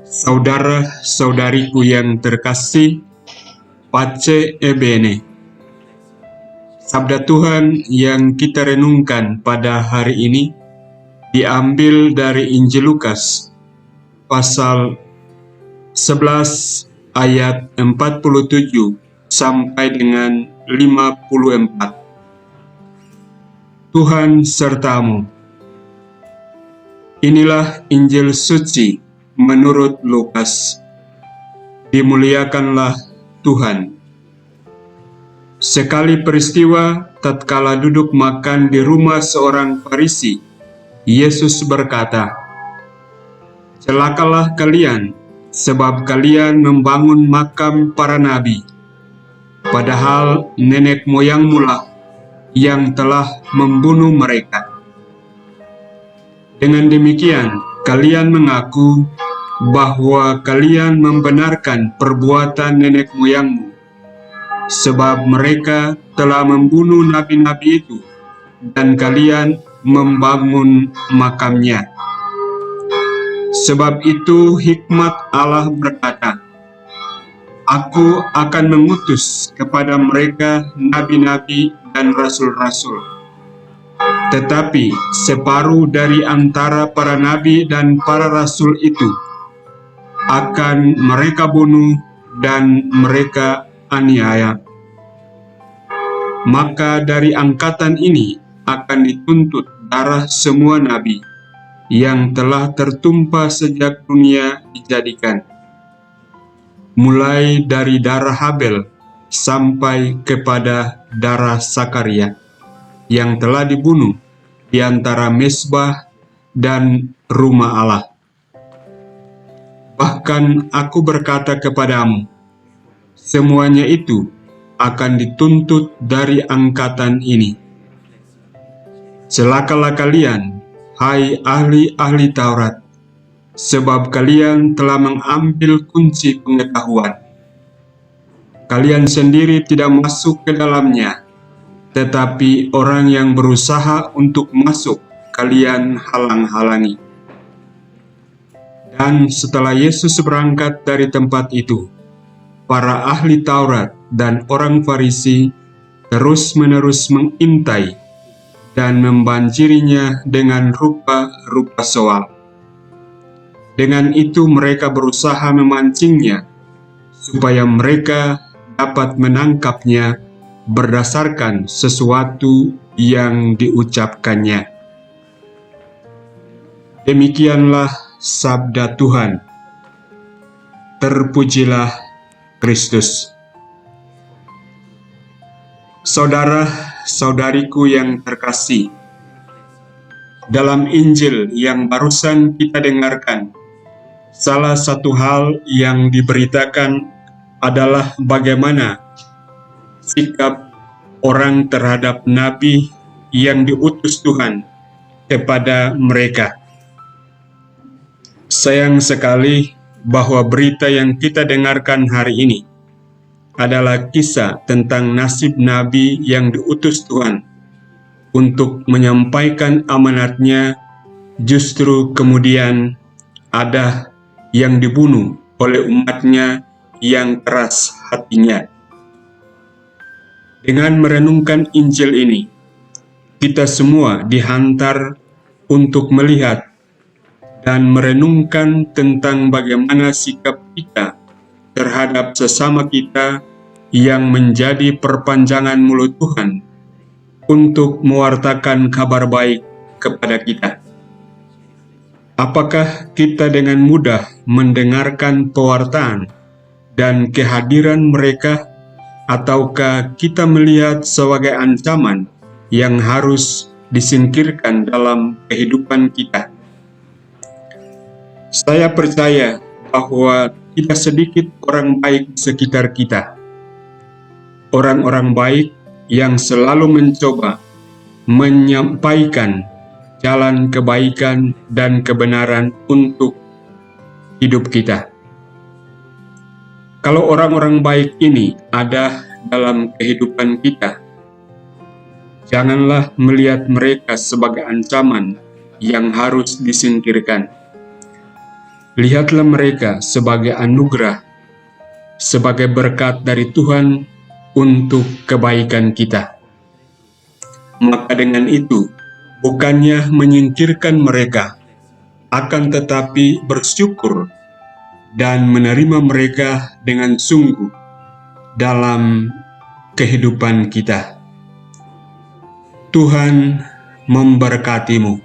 Saudara-saudariku yang terkasih, Pace e bene. Sabda Tuhan yang kita renungkan pada hari ini diambil dari Injil Lukas pasal 11 ayat 47 sampai dengan 54. Tuhan sertamu. Inilah Injil suci menurut Lukas. Dimuliakanlah Tuhan. Sekali peristiwa, tatkala duduk makan di rumah seorang Farisi, Yesus berkata, "Celakalah kalian, sebab kalian membangun makam para nabi, padahal nenek moyangmu lah yang telah membunuh mereka. Dengan demikian, kalian mengaku bahwa kalian membenarkan perbuatan nenek moyangmu, sebab mereka telah membunuh nabi-nabi itu, dan kalian membangun makamnya. Sebab itu hikmat Allah berkata, Aku akan mengutus kepada mereka nabi-nabi dan rasul-rasul. Tetapi separuh dari antara para nabi dan para rasul itu akan mereka bunuh dan mereka aniaya. Maka dari angkatan ini akan dituntut darah semua nabi yang telah tertumpah sejak dunia dijadikan, mulai dari darah Habel sampai kepada darah Sakaria yang telah dibunuh di antara mezbah dan rumah Allah. Bahkan aku berkata kepadamu, semuanya itu akan dituntut dari angkatan ini. Celakalah kalian, hai ahli-ahli Taurat, sebab kalian telah mengambil kunci pengetahuan. Kalian sendiri tidak masuk ke dalamnya, tetapi orang yang berusaha untuk masuk, kalian halang-halangi." Dan setelah Yesus berangkat dari tempat itu, para ahli Taurat dan orang Farisi terus-menerus mengintai dan membanjirinya dengan rupa-rupa soal. Dengan itu mereka berusaha memancingnya, supaya mereka dapat menangkapnya berdasarkan sesuatu yang diucapkannya. Demikianlah sabda Tuhan. Terpujilah Kristus. Saudara-saudariku yang terkasih, dalam Injil yang barusan kita dengarkan, salah satu hal yang diberitakan adalah bagaimana sikap orang terhadap nabi yang diutus Tuhan kepada mereka. Sayang sekali bahwa berita yang kita dengarkan hari ini adalah kisah tentang nasib nabi yang diutus Tuhan untuk menyampaikan amanatnya, justru kemudian ada yang dibunuh oleh umatnya yang keras hatinya. Dengan merenungkan Injil ini, kita semua dihantar untuk melihat dan merenungkan tentang bagaimana sikap kita terhadap sesama kita yang menjadi perpanjangan mulut Tuhan untuk mewartakan kabar baik kepada kita. Apakah kita dengan mudah mendengarkan pewartaan dan kehadiran mereka, ataukah kita melihat sebagai ancaman yang harus disingkirkan dalam kehidupan kita? Saya percaya bahwa tidak sedikit orang baik di sekitar kita. Orang-orang baik yang selalu mencoba menyampaikan jalan kebaikan dan kebenaran untuk hidup kita. Kalau orang-orang baik ini ada dalam kehidupan kita. Janganlah melihat mereka sebagai ancaman yang harus disingkirkan. Lihatlah mereka sebagai anugerah, sebagai berkat dari Tuhan untuk kebaikan kita. Maka dengan itu, bukannya menyingkirkan mereka, akan tetapi bersyukur dan menerima mereka dengan sungguh dalam kehidupan kita. Tuhan memberkatimu.